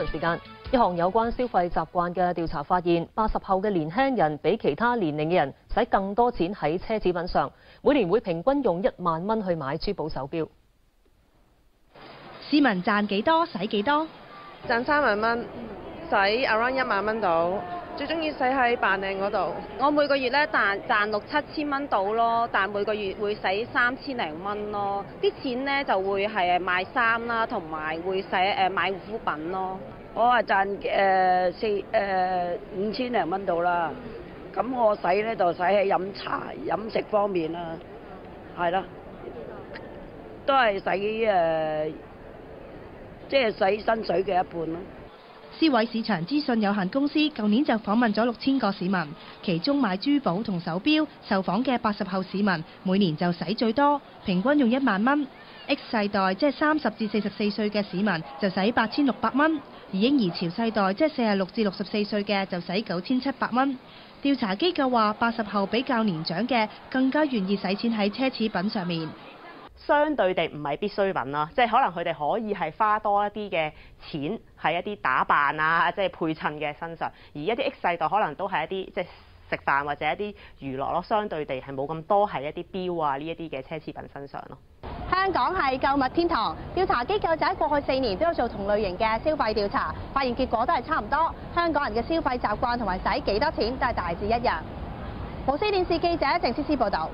時間，一項有關消費習慣嘅調查發現，80後嘅年輕人比其他年齡嘅人使更多錢喺奢侈品上，每年會平均用1萬蚊去買珠寶手錶。市民賺幾多使幾多？賺3萬蚊，使 around 1萬蚊到。最中意使喺扮靚嗰度。我每個月咧賺6、7千蚊到咯，但每個月會使3000零蚊咯。啲錢咧就會係買衫啦，同埋會使買護膚品咯。我係賺5000零蚊到啦。咁我使咧就使喺飲茶飲食方面啦，係啦，都係使即係使薪水嘅一半咯。思偉市場資訊有限公司舊年就訪問咗6000個市民，其中買珠寶同手錶受訪嘅80後市民每年就使最多，平均用1萬蚊。X 世代即係30至44歲嘅市民就使8600蚊，而嬰兒潮世代即係46至64歲嘅就使9700蚊。調查機構話80後比較年長嘅更加願意使錢喺奢侈品上面。相對地唔係必需品啦，即係可能佢哋可以係花多一啲嘅錢喺一啲打扮啊，即係配襯嘅身上，而一啲 X 世代可能都係一啲即係食飯或者一啲娛樂咯，相對地係冇咁多係一啲錶啊呢一啲嘅奢侈品身上咯。香港係購物天堂，調查機構就喺過去4年都有做同類型嘅消費調查，發現結果都係差唔多，香港人嘅消費習慣同埋使幾多錢都係大致一樣。無線電視記者鄭思思報導。